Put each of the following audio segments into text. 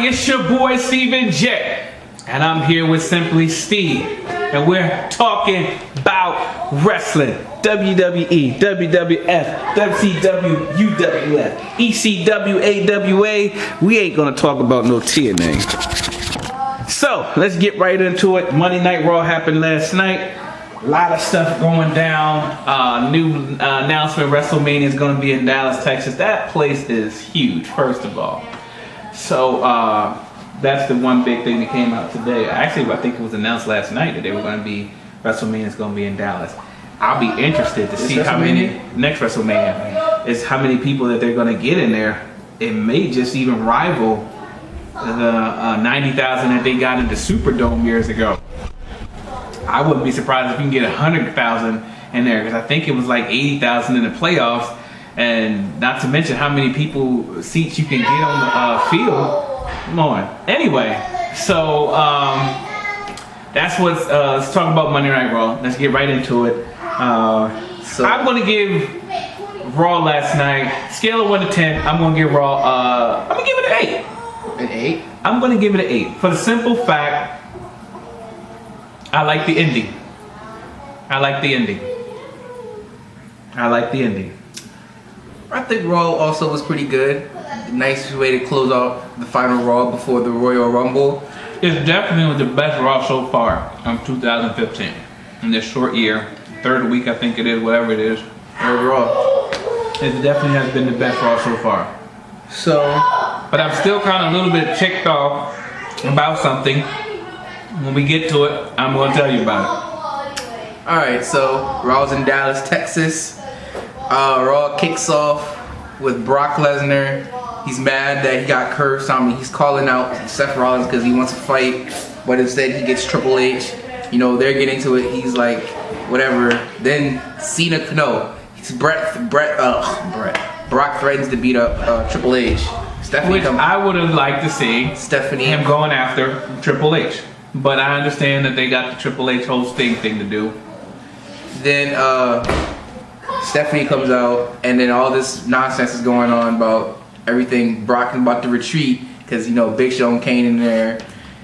It's your boy Steven J, and I'm here with Simply Steve, and we're talking about wrestling. WWE, WWF, WCW, UWF, ECW, AWA. We ain't gonna talk about no TNA. So let's get right into it. Monday Night Raw happened last night. A lot of stuff going down. New announcement: WrestleMania is going to be in Dallas, Texas. That place is huge, first of all. So that's the one big thing that came out today. Actually, I think it was announced last night that they were going to be WrestleMania is going to be in Dallas. I'll be interested to see how many next WrestleMania is how many people that they're going to get in there. It may just even rival the 90,000 that they got in the Superdome years ago. I wouldn't be surprised if you can get 100,000 in there, because I think it was like 80,000 in the playoffs, and not to mention how many seats you can get on the field. Come on. Anyway, so that's what's. Let's talk about Monday Night Raw. Let's get right into it. So I'm gonna give Raw last night, scale of 1 to 10. I'm gonna give Raw. I'm gonna give it an 8. An 8? I'm gonna give it an 8 for the simple fact. I like the ending. I like the ending. I think Raw also was pretty good. Nice way to close out the final Raw before the Royal Rumble. It's definitely the best Raw so far of 2015. In this short year, third week I think it is, whatever it is. Third Raw. It definitely has been the best Raw so far. So, but I'm still kind of a little bit ticked off about something. When we get to it, I'm going to tell you about it. Alright, so Raw's in Dallas, Texas. Raw kicks off with Brock Lesnar. He's mad that he got cursed. I mean, he's calling out Seth Rollins because he wants to fight, but instead he gets Triple H. You know, they're getting to it. He's like, whatever. Then Cena, no, it's Brock threatens to beat up Triple H. Which I would have liked to see him going after Triple H. But I understand that they got the Triple H whole Sting thing to do. Then Stephanie comes out, and then all this nonsense is going on about everything. Brock is about to retreat because, you know, Big Show and Kane in there.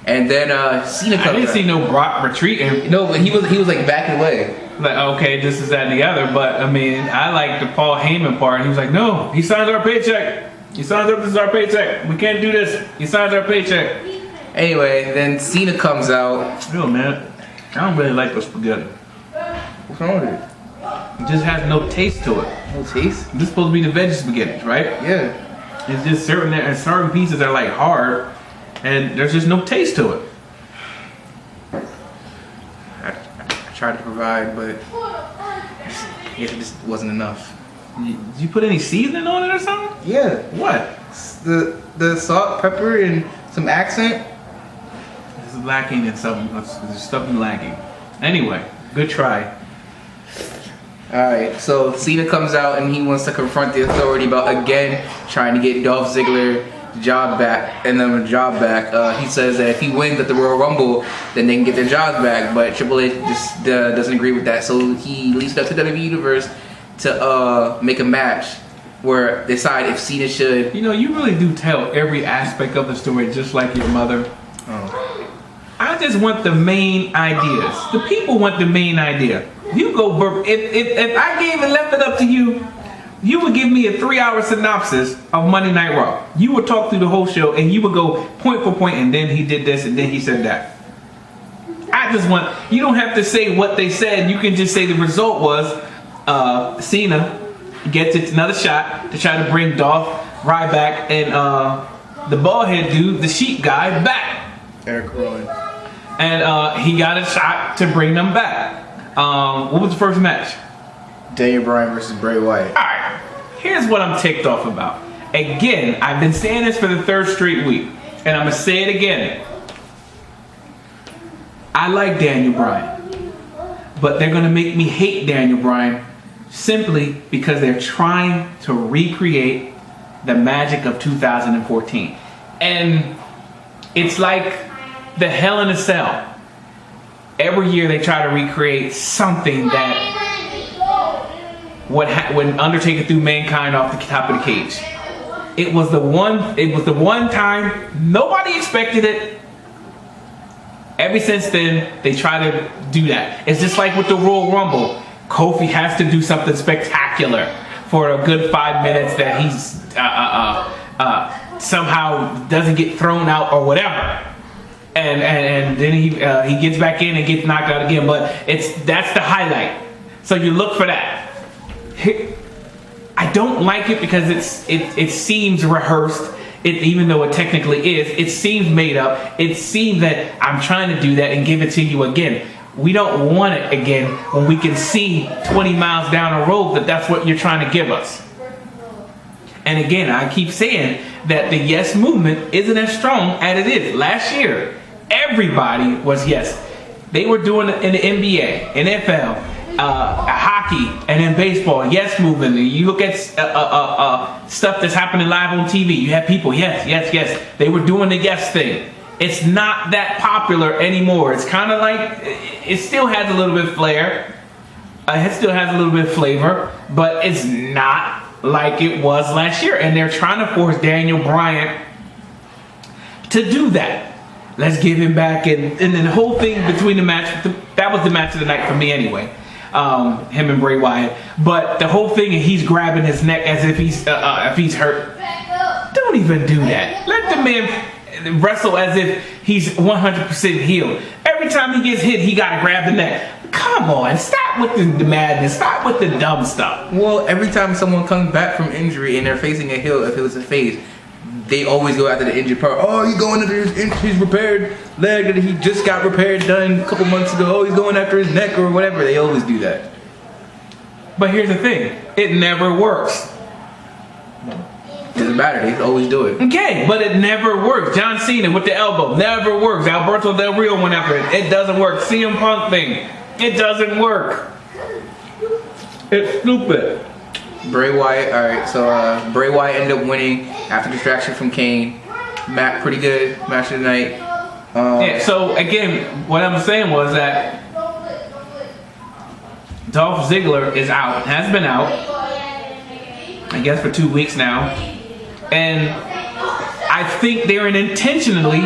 And then Cena comes out. I didn't see no Brock retreating. No, but he was like backing away. Like, okay, this is that and the other. But I mean, I like the Paul Heyman part. He was like, no, he signs our paycheck. He signs up, this is our paycheck. We can't do this. He signs our paycheck. Anyway, then Cena comes out. Yo, man, I don't really like the spaghetti. What's wrong with it? It just has no taste to it. No taste? This is supposed to be the veggie spaghetti, right? Yeah. It's just certain pieces are like hard, and there's just no taste to it. I tried to provide, but it just wasn't enough. Did you put any seasoning on it or something? Yeah. What? The salt, pepper, and some accent. It's lacking in something. There's something lacking. Anyway, good try. Alright, so Cena comes out and he wants to confront the authority about again trying to get Dolph Ziggler the job back, and then the job back. He says that if he wins at the Royal Rumble, then they can get their jobs back. But Triple H just doesn't agree with that, so he leaves it up to WWE Universe to make a match where they decide if Cena should. You know, you really do tell every aspect of the story just like your mother. Oh. I just want the main ideas. The people want the main idea. You go, if I gave and left it up to you, you would give me a 3-hour synopsis of Monday Night Raw. You would talk through the whole show and you would go point for point, and then he did this and then he said that. I just want, you don't have to say what they said. You can just say the result was Cena gets another shot to try to bring Dolph Ryback and the baldhead dude, the sheep guy, back. Eric Rowan. And he got a shot to bring them back. What was the first match? Daniel Bryan versus Bray Wyatt. Alright, here's what I'm ticked off about. Again, I've been saying this for the third straight week, and I'm going to say it again. I like Daniel Bryan, but they're going to make me hate Daniel Bryan simply because they're trying to recreate the magic of 2014. And it's like the Hell in a Cell. Every year they try to recreate something that when Undertaker threw Mankind off the top of the cage. It was the one time nobody expected it. Ever since then, they try to do that. It's just like with the Royal Rumble. Kofi has to do something spectacular for a good 5 minutes that he's somehow doesn't get thrown out or whatever. And then he gets back in and gets knocked out again. But that's the highlight. So you look for that. I don't like it because it seems rehearsed. Even though it technically is, it seems made up. It seems that I'm trying to do that and give it to you again. We don't want it again when we can see 20 miles down the road that that's what you're trying to give us. And again, I keep saying that the yes movement isn't as strong as it is. Last year, everybody was yes. They were doing it in the NBA, NFL, hockey, and in baseball, yes movement. You look at stuff that's happening live on TV. You have people, yes. They were doing the yes thing. It's not that popular anymore. It's kind of like, it still has a little bit of flair. It still has a little bit of flavor, but it's not like it was last year. And they're trying to force Daniel Bryan to do that. Let's give him back. And then the whole thing between the match, that was the match of the night for me anyway. Him and Bray Wyatt. But the whole thing, he's grabbing his neck as if he's hurt. Don't even do that. Let the man wrestle as if he's 100% healed. Every time he gets hit, he gotta grab the neck. Come on, stop with the madness. Stop with the dumb stuff. Well, every time someone comes back from injury and they're facing a heel, if it was a face, they always go after the injured part. Oh, he's going after his repaired leg that he just got repaired done a couple months ago. Oh, he's going after his neck or whatever. They always do that. But here's the thing. It never works. Doesn't matter. They always do it. Okay, but it never works. John Cena with the elbow. Never works. Alberto Del Rio went after it. It doesn't work. CM Punk thing. It doesn't work. It's stupid. Bray Wyatt, alright, so Bray Wyatt ended up winning after distraction from Kane. Matt, pretty good match of the night. Yeah, so again, what I'm saying was that Dolph Ziggler is out, has been out, I guess for 2 weeks now. And I think they're intentionally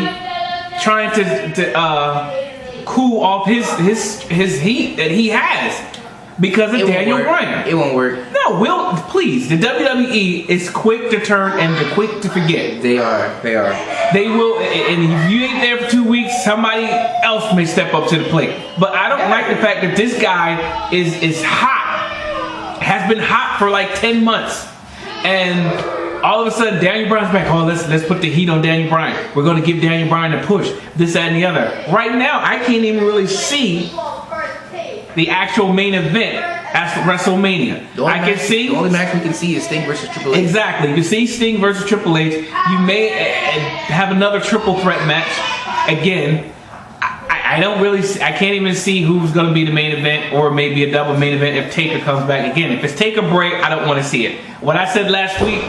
trying to cool off his heat that he has. Because of Daniel Bryan. It won't work. No, please. The WWE is quick to turn and they're quick to forget. They are. They will, and if you ain't there for 2 weeks, somebody else may step up to the plate. But I don't like the fact that this guy is hot. Has been hot for like 10 months. And all of a sudden, Daniel Bryan's back. Oh, let's put the heat on Daniel Bryan. We're going to give Daniel Bryan a push. This, that, and the other. Right now, I can't even really see the actual main event as WrestleMania. I can see the only match we can see is Sting versus Triple H. Exactly. You see Sting versus Triple H. You may have another triple threat match again. I don't really. I can't even see who's going to be the main event, or maybe a double main event if Taker comes back again. If it's Taker Bray, I don't want to see it. What I said last week.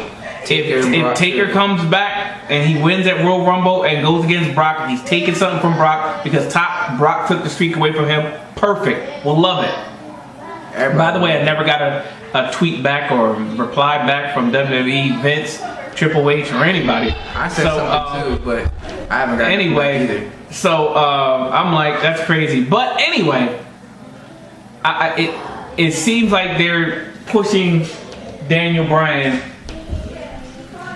If Taker comes back and he wins at Royal Rumble and goes against Brock, he's taking something from Brock because Brock took the streak away from him. Perfect. We'll love it. By the way, I never got a tweet back or reply back from WWE, Vince, Triple H, or anybody. I said something too, but I haven't got anyway. Either. So I'm like, that's crazy. But anyway, it seems like they're pushing Daniel Bryan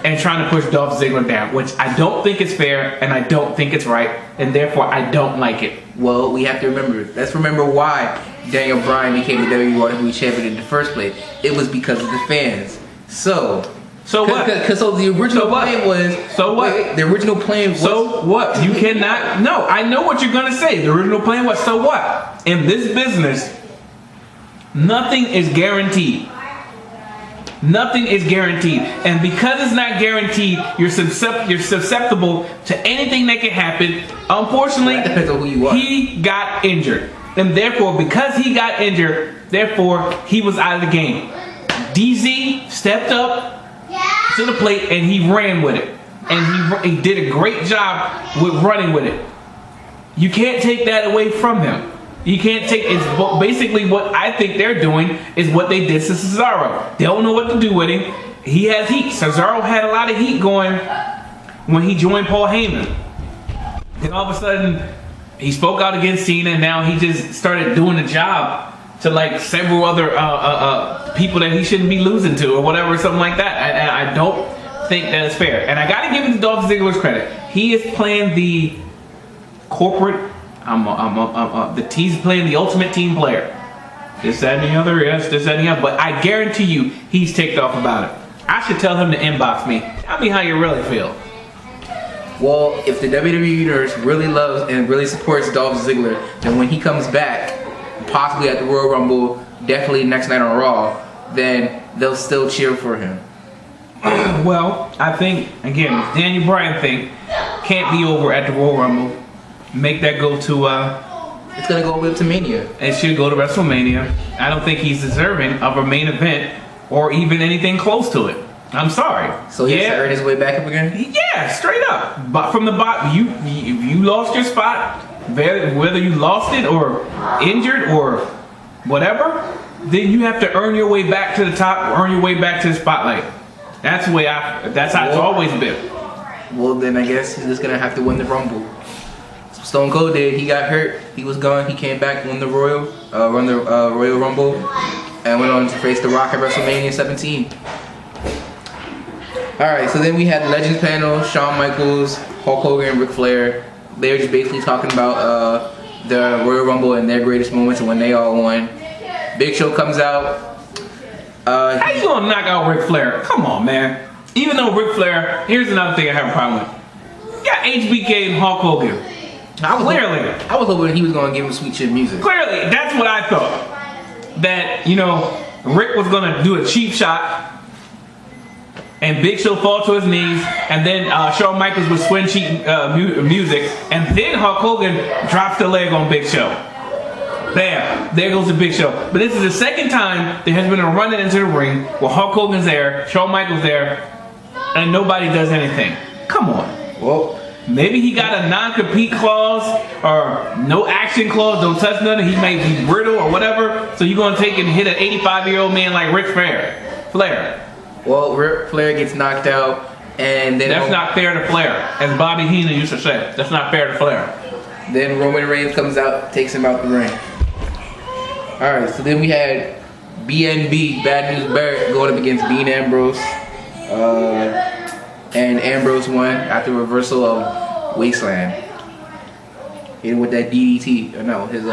and trying to push Dolph Ziggler down, which I don't think is fair, and I don't think it's right, and therefore I don't like it. Well, we have to remember. Let's remember why Daniel Bryan became the WWE Heavyweight Champion in the first place. It was because of the fans. So what? Because the original plan was. So what? Wait, the original plan was. So what? You cannot. No, I know what you're gonna say. The original plan was. So what? In this business, nothing is guaranteed. Nothing is guaranteed, and because it's not guaranteed, you're susceptible to anything that can happen. Unfortunately, that depends on who you are. He got injured, and therefore, because he got injured, therefore he was out of the game. DZ stepped up to the plate and he ran with it, and he did a great job with running with it. You can't take that away from him. You can't take it's basically what I think they're doing is what they did to Cesaro. They don't know what to do with him. he has heat. Cesaro had a lot of heat going when he joined Paul Heyman. Then all of a sudden, he spoke out against Cena, and now he just started doing the job to like several other people that he shouldn't be losing to or whatever, something like that. And I don't think that is fair. And I gotta give it to Dolph Ziggler's credit. He is playing the corporate. He's playing the ultimate team player. This, that, and the other. Yes, this, that, and the other. But I guarantee you, he's ticked off about it. I should tell him to inbox me. Tell me how you really feel. Well, if the WWE Universe really loves and really supports Dolph Ziggler, then when he comes back, possibly at the Royal Rumble, definitely next night on Raw, then they'll still cheer for him. Well, I think, again, the Daniel Bryan thing can't be over at the Royal Rumble. Make that go to, it's going to go up to Mania. It should go to WrestleMania. I don't think he's deserving of a main event or even anything close to it. I'm sorry. So he has to earn his way back up again? Yeah, straight up. But from the bottom, you lost your spot, whether you lost it or injured or whatever, then you have to earn your way back to the top, earn your way back to the spotlight. That's the way that's how it's always been. Well, then I guess he's just gonna have to win the Rumble. Stone Cold did. He got hurt. He was gone. He came back, won the Royal Rumble, and went on to face The Rock at WrestleMania 17. Alright, so then we had the Legends panel, Shawn Michaels, Hulk Hogan, Ric Flair. They were just basically talking about the Royal Rumble and their greatest moments and when they all won. Big Show comes out. How you gonna knock out Ric Flair? Come on, man. Even though Ric Flair, here's another thing I have a problem with. You got HBK and Hulk Hogan. I was hoping he was gonna give him sweet chin music. Clearly, that's what I thought. That, Rick was gonna do a cheap shot and Big Show fall to his knees, and then Shawn Michaels would swing cheap music, and then Hulk Hogan drops the leg on Big Show. Bam! There goes the Big Show. But this is the second time there has been a run-in into the ring where Hulk Hogan's there, Shawn Michaels there, and nobody does anything. Come on. Well, maybe he got a non-compete clause or no action clause, don't touch nothing, he may be brittle or whatever, so you're going to take and hit an 85-year-old man like Ric Flair. Well, Ric Flair gets knocked out, and then... That's not fair to Flair, as Bobby Heenan used to say. That's not fair to Flair. Then Roman Reigns comes out, takes him out the ring. Alright, so then we had BNB, Bad News Barrett, going up against Dean Ambrose. And Ambrose won after reversal of Wasteland. Hitting with that DDT. No, his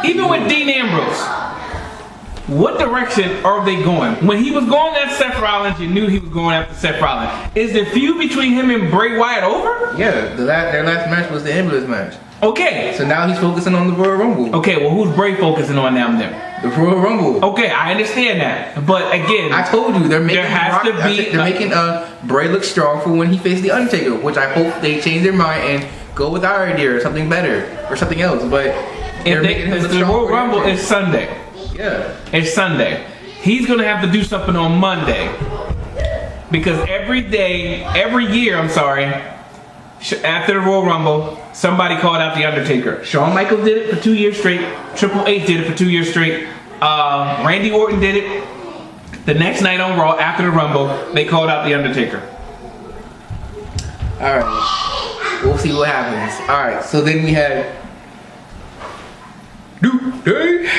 even with Dean Ambrose, what direction are they going? When he was going at Seth Rollins, you knew he was going after Seth Rollins. Is the feud between him and Bray Wyatt over? Yeah, their last match was the ambulance match. Okay. So now he's focusing on the Royal Rumble. Okay, well, who's Bray focusing on now then? The Royal Rumble. Okay, I understand that, but again, I told you they're making Bray look strong for when he faced the Undertaker, which I hope they change their mind and go with our idea or something better or something else. But if the Royal Rumble is Sunday. Yeah, it's Sunday. He's gonna have to do something on Monday because every year, after the Royal Rumble, somebody called out the Undertaker. Shawn Michaels did it for 2 years straight. Triple H did it for 2 years straight. Randy Orton did it. The next night on Raw, after the Rumble, they called out the Undertaker. All right, we'll see what happens. All right, so then we had New Day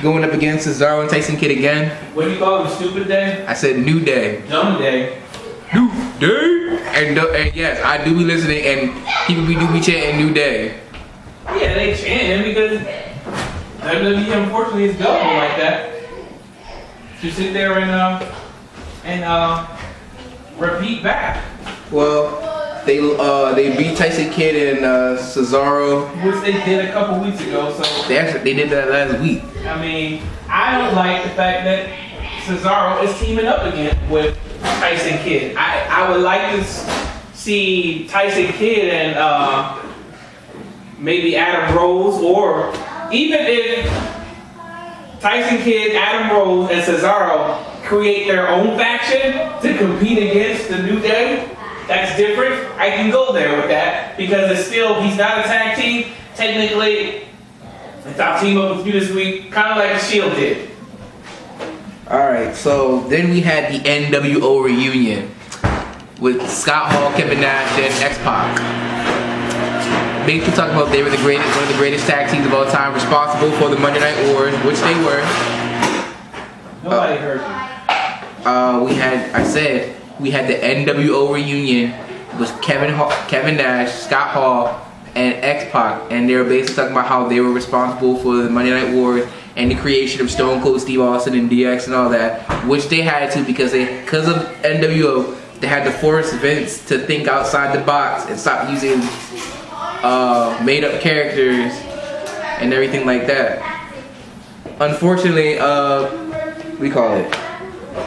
going up against Cesaro and Tyson Kidd again. What do you call him? Stupid Day? I said New Day. Dumb Day. New Day. And yes, I do be listening, and people do be chanting New Day. Yeah, they chant because WWE unfortunately is gullible like that. To sit there and repeat back. Well, they beat Tyson Kidd and Cesaro, which they did a couple weeks ago. So they did that last week. I mean, I don't like the fact that Cesaro is teaming up again with Tyson Kidd. I would like to see Tyson Kidd and maybe Adam Rose, or even if Tyson Kidd, Adam Rose, and Cesaro create their own faction to compete against the New Day. That's different. I can go there with that because it's still, he's not a tag team. Technically, if I'll team up with you this week, kind of like the Shield did. Alright, so then we had the NWO reunion with Scott Hall, Kevin Nash, and X-Pac. Basically talking about they were one of the greatest tag teams of all time, responsible for the Monday Night Wars, which they were. Nobody heard you. We had the NWO reunion with Kevin Nash, Scott Hall, and X-Pac, and they were basically talking about how they were responsible for the Monday Night Wars and the creation of Stone Cold Steve Austin and DX and all that, which they had to because of NWO, they had to force Vince to think outside the box and stop using made-up characters and everything like that. Unfortunately,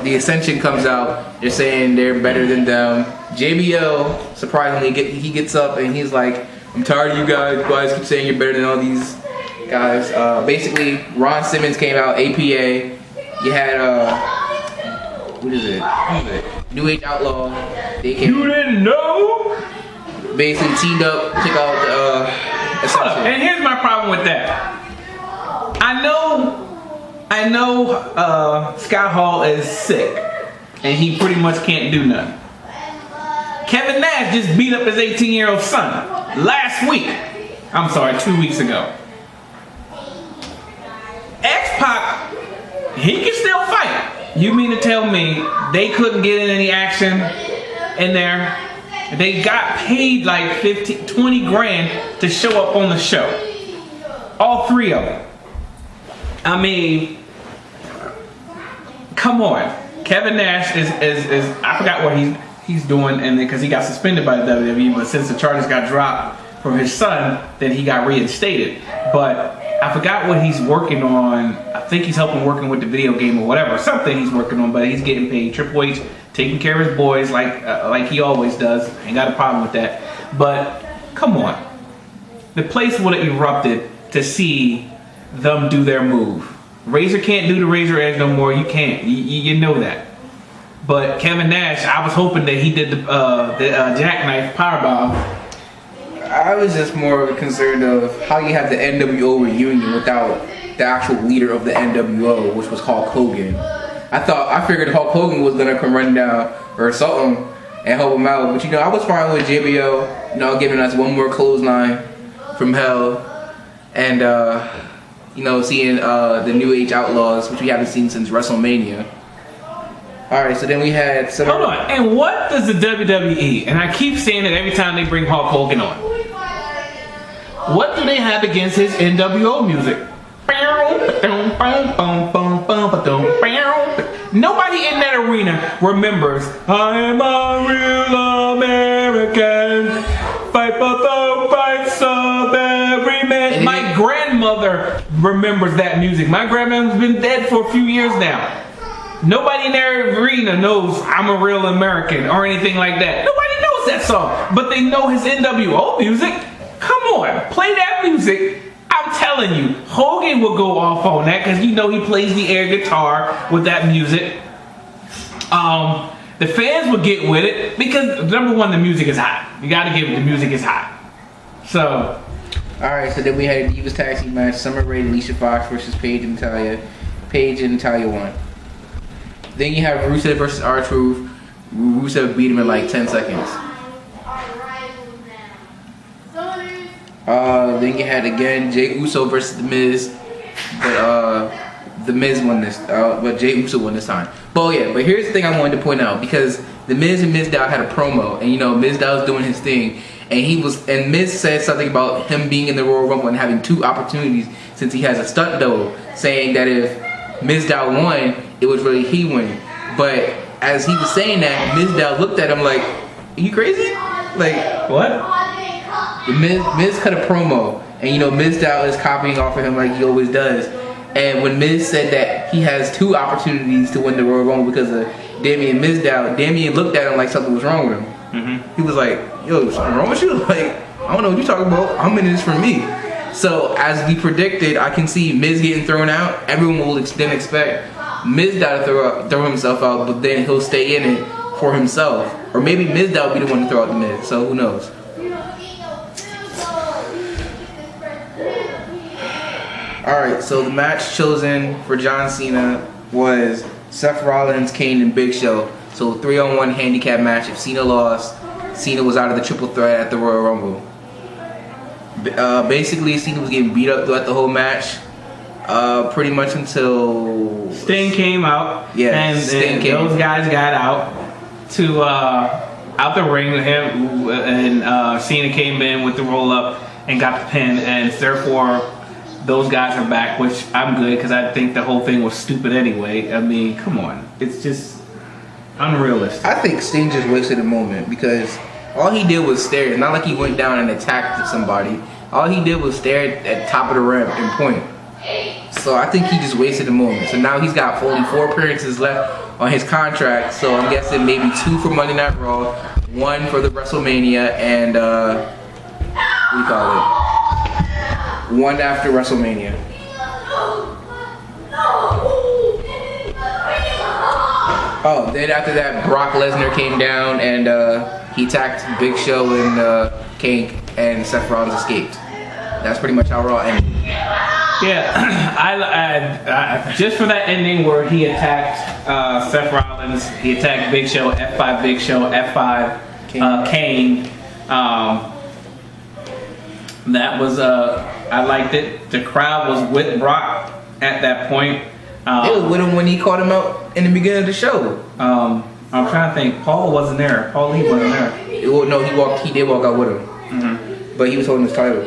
the Ascension comes out. They're saying they're better than them. JBL, surprisingly, he gets up and he's like, "I'm tired of you guys keep saying you're better than all these guys." Basically, Ron Simmons came out, APA. You had what is it? New Age Outlaw. They came. You didn't know? Basically teamed up, took out Hold up. And here's my problem with that. I know Scott Hall is sick and he pretty much can't do nothing. Kevin Nash just beat up his 18-year-old son last week. I'm sorry, 2 weeks ago. X-Pac, he can still fight. You mean to tell me they couldn't get in any action in there? They got paid like 20 grand to show up on the show. All three of them. I mean, come on. Kevin Nash is I forgot what he's doing, and because he got suspended by the WWE, but since the charges got dropped from his son, then he got reinstated. But I forgot what he's working on. I think he's working with the video game or whatever, something he's working on. But he's getting paid. Triple H taking care of his boys like he always does. Ain't got a problem with that. But come on, the place would have erupted to see them do their move. Razor can't do the Razor Edge no more. You can't. You know that. But Kevin Nash, I was hoping that he did the jackknife powerbomb. I was just more concerned of how you have the NWO reunion without the actual leader of the NWO, which was Hulk Hogan. I figured Hulk Hogan was gonna come run down or something and help him out. But I was fine with JBL, giving us one more clothesline from hell, and seeing the New Age Outlaws, which we haven't seen since WrestleMania. Alright, so then we had some. Hold on, and what does the WWE, and I keep saying it every time they bring Hulk Hogan on, what do they have against his NWO music? Nobody in that arena remembers, "I am a real American, fight for the rights of every man." My grandmother remembers that music. My grandmother's been dead for a few years now. Nobody in their arena knows "I'm a Real American" or anything like that. Nobody knows that song, but they know his NWO music. Come on, play that music. I'm telling you, Hogan will go off on that because he plays the air guitar with that music. The fans will get with it because number one, the music is hot. You got to give it, the music is hot. So, all right. So then we had a Divas Tag Team match: Summer Rae and Alicia Fox versus Paige and Natalya. Paige and Natalya won. Then you have Rusev versus R-Truth. Rusev beat him in like 10 seconds. Then you had again Jey Uso versus The Miz, but The Miz won this. But Jey Uso won this time. But here's the thing I wanted to point out, because The Miz and Mizdow had a promo, and Mizdow was doing his thing, and Miz said something about him being in the Royal Rumble and having 2 opportunities since he has a stunt double, saying that if Mizdow won, it was really he winning. But as he was saying that, Mizdow looked at him like, "Are you crazy? Like what?" The Miz cut a promo, and Mizdow is copying off of him like he always does. And when Miz said that he has 2 opportunities to win the Royal Rumble because of Damien Mizdow, Damien looked at him like something was wrong with him. Mm-hmm. He was like, "Yo, something wrong with you? Like, I don't know what you're talking about. I'm in this for me." So as we predicted, I can see Miz getting thrown out. Everyone will then expect Mizdow to throw himself out, but then he'll stay in it for himself. Or maybe Mizdow will be the one to throw out the Miz. So who knows? Alright, so the match chosen for John Cena was Seth Rollins, Kane, and Big Show. So 3-on-1 handicap match. If Cena lost, Cena was out of the triple threat at the Royal Rumble. Basically, Cena was getting beat up throughout the whole match. Pretty much until Sting came out. Yeah, and those guys got out to out the ring with him, and Cena came in with the roll up and got the pin, and therefore those guys are back, which I'm good because I think the whole thing was stupid anyway. I mean, come on, it's just unrealistic. I think Sting just wasted a moment because all he did was stare. It's not like he went down and attacked somebody. All he did was stare at top of the ramp and point. So I think he just wasted a moment. So now he's got only 4 appearances left on his contract. So I'm guessing maybe 2 for Monday Night Raw, 1 for the WrestleMania, and what do you call it? 1 after WrestleMania. Oh, then after that, Brock Lesnar came down and he attacked Big Show and Kane, and Seth Rollins escaped. That's pretty much how Raw ended. Yeah, I just for that ending where he attacked Seth Rollins, he attacked Big Show, F5 Big Show, F5 Kane. That was I liked it. The crowd was with Brock at that point. It was with him when he called him out in the beginning of the show. I'm trying to think. Paul wasn't there. Paul Lee wasn't there. Well, no, he did walk out with him, but he was holding his title.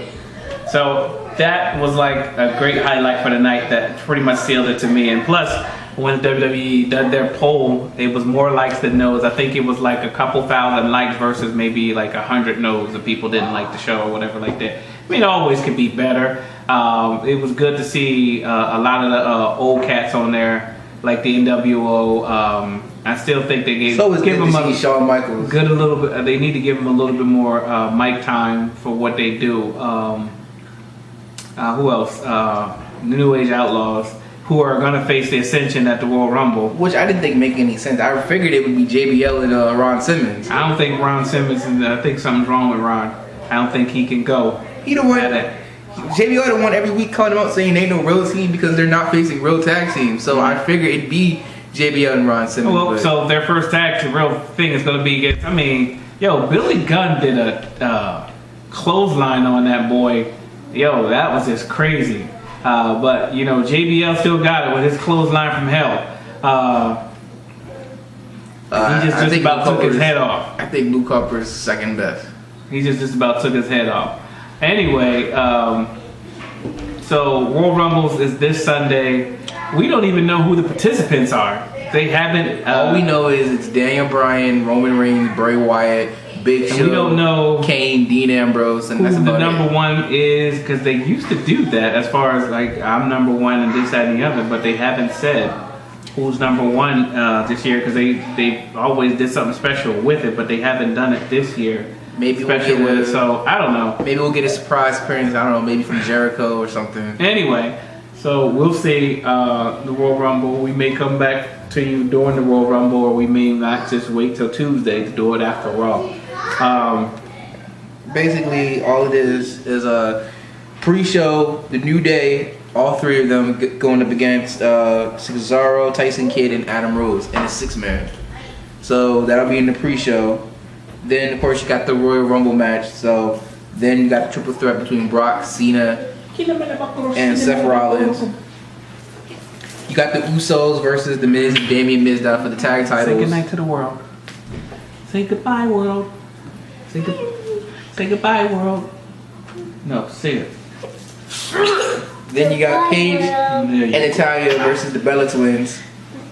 So that was like a great highlight for the night that pretty much sealed it to me. And plus, when WWE did their poll, it was more likes than no's. I think it was like a couple thousand likes versus maybe like 100 no's if people didn't like the show or whatever like that. I mean, it always could be better. It was good to see a lot of the old cats on there, like the NWO. I still think they gave so give them a Shawn Michaels. Good a little bit. They need to give them a little bit more mic time for what they do. Who else? The New Age Outlaws, who are gonna face the Ascension at the Royal Rumble. Which I didn't think make any sense. I figured it would be JBL and Ron Simmons. I don't think Ron Simmons. I think something's wrong with Ron. I don't think he can go. He the one. JBL the one every week calling him out saying they ain't no real team because they're not facing real tag teams. So I figured it'd be JBL and Ron Simmons. Well, so their first tag real thing is gonna be against. I mean, yo, Billy Gunn did a clothesline on that boy. Yo, that was just crazy. But you know, JBL still got it with his clothesline from hell. He just about took his head off. I think Luke Harper's second best. He just about took his head off. Anyway, so Royal Rumbles is this Sunday. We don't even know who the participants are. They haven't. All we know is it's Daniel Bryan, Roman Reigns, Bray Wyatt, Big Show. We don't know Kane, Dean Ambrose, and who that's about the number one is, because they used to do that as far as like I'm number one and this, that, and the other, but they haven't said who's number one this year because they always did something special with it, but they haven't done it this year. Maybe we'll get with it, so I don't know. Maybe we'll get a surprise appearance. I don't know, maybe from Jericho or something. Anyway, so we'll see the Royal Rumble. We may come back to you during the Royal Rumble, or we may not just wait till Tuesday to do it after Raw. Basically, all it is a pre-show, the New Day, all 3 of them going up against Cesaro, Tyson Kidd, and Adam Rose in a 6-man. So that'll be in the pre-show. Then, of course, you got the Royal Rumble match. So then you got the triple threat between Brock, Cena, and Seth Rollins. You got the Usos versus the Miz and Damian Mizdow for the tag titles. Say goodnight to the world. Say goodbye, world. Say goodbye, world. No, say it. Then you got Paige and Natalya versus the Bella Twins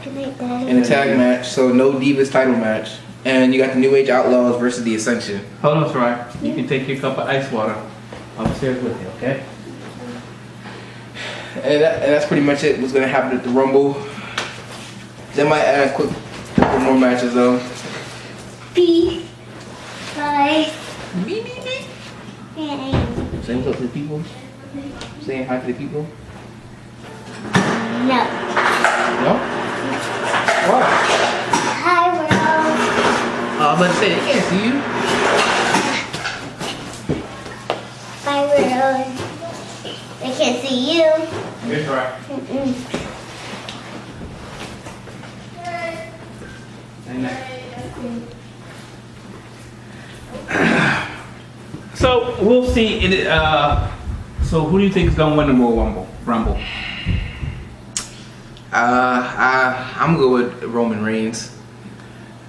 in a tag match. So no Divas title match. And you got the New Age Outlaws versus the Ascension. Hold on, Troy. You can take your cup of ice water upstairs with you, okay? And that's pretty much it. What's gonna happen at the Rumble? They might add a couple more matches though. B. Bye. Saying what's up to the people? Saying hi to the people? No. No? Why? Hi, world. Oh, I'm about to say they can't see you. Bye, world. They can't see you. That's right. So we'll see. So who do you think is gonna win the Royal Rumble? I'm good with Roman Reigns.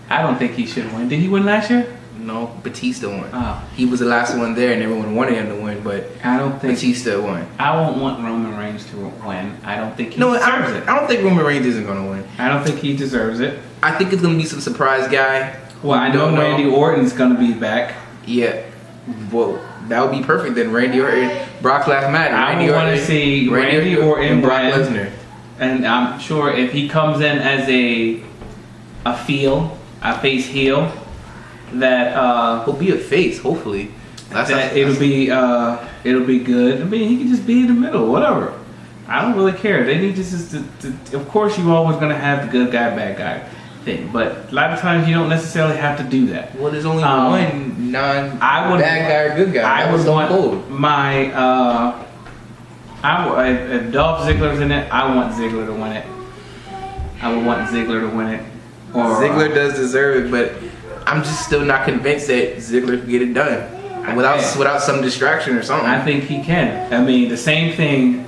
I don't think he should win. Did he win last year? No, Batista won. Oh. He was the last one there, and everyone wanted him to win, but I don't think Batista won. I won't want Roman Reigns to win. I don't think he No, deserves it. I don't think Roman Reigns isn't gonna win. I don't think he deserves it. I think it's gonna be some surprise guy. Well, I know Randy Orton's gonna be back. Yeah. Well, that would be perfect then. Randy Orton, Brock last match. I want to see Randy Orton and Brock win. Lesnar. And I'm sure if he comes in as a face heel, that He'll be a face, hopefully. it'll be good. I mean, he can just be in the middle, whatever. I don't really care. They need just to of course, you're always gonna have the good guy, bad guy thing, but a lot of times you don't necessarily have to do that. Well, there's only one bad guy or good guy. I would want my if Dolph Ziggler's in it, I want Ziggler to win it. I would want Ziggler to win it. Or Ziggler does deserve it, but I'm just still not convinced that Ziggler can get it done without some distraction or something. I think he can. I mean, the same thing.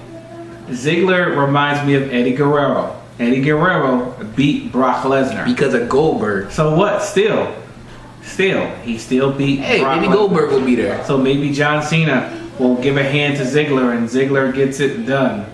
Ziggler reminds me of Eddie Guerrero. Eddie Guerrero beat Brock Lesnar because of Goldberg. So what? Still, he still beat. Hey, Brock maybe Lesnar. Goldberg will be there. So maybe John Cena will give a hand to Ziggler, and Ziggler gets it done.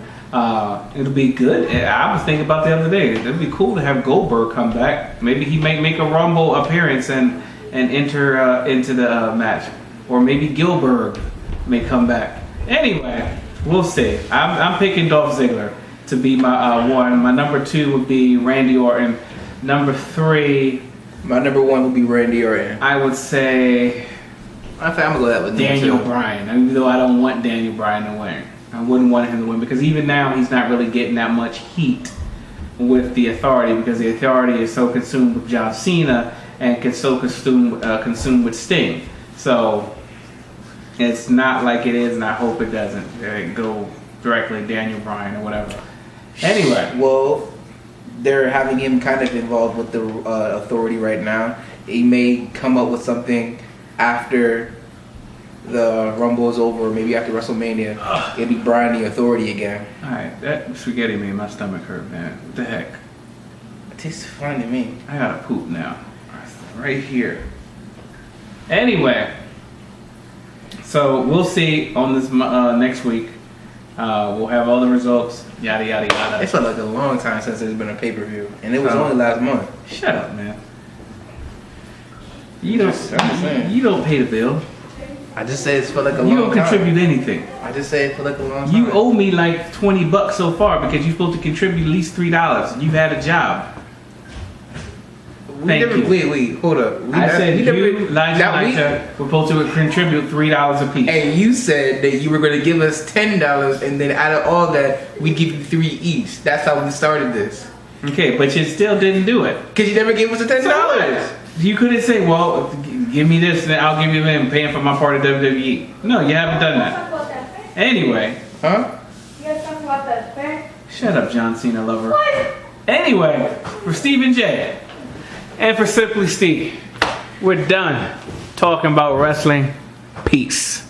It'll be good. I was thinking about the other day. It'd be cool to have Goldberg come back. Maybe he may make a Rumble appearance and enter into the match, or maybe Gilbert may come back. Anyway, we'll see. I'm picking Dolph Ziggler to be my one. My number 2 would be Randy Orton. Number 3, my number 1 would be Randy Orton. I would say I'm gonna go that with Daniel Bryan. Even though I don't want Daniel Bryan to win, I wouldn't want him to win because even now he's not really getting that much heat with the Authority because the Authority is so consumed with John Cena and consumed with Sting. So it's not like it is, and I hope it doesn't go directly Daniel Bryan or whatever. Anyway, well, they're having him kind of involved with the Authority right now. He may come up with something after the Rumble is over, or maybe after WrestleMania. It'll be Bryan the Authority again. Alright, that spaghetti made my stomach hurt, man. What the heck? It tastes fine to me. I gotta poop now. Right here. Anyway, so we'll see on this next week. We'll have all the results. Yada yada yada. It felt like a long time since there's been a pay-per-view, and it was only last month. Shut up, man. You don't pay the bill. I just say it's for like a long time. You don't contribute anything. I just say it for like a long time. You owe me like $20 so far because you're supposed to contribute at least $3. You've had a job. Thank you. Wait, hold up. I said you, Elijah, were supposed to contribute $3 a piece. And you said that you were going to give us $10, and then out of all that, we give you 3 each. That's how we started this. Okay, but you still didn't do it. Because you never gave us the $10. So you couldn't say, well, give me this and I'll give you them paying for my part of WWE. No, you haven't done that. Anyway. Huh? You guys talking about that, right? Shut up, John Cena lover. What? Anyway, for Stephen J. and for Simply Steve, we're done talking about wrestling. Peace.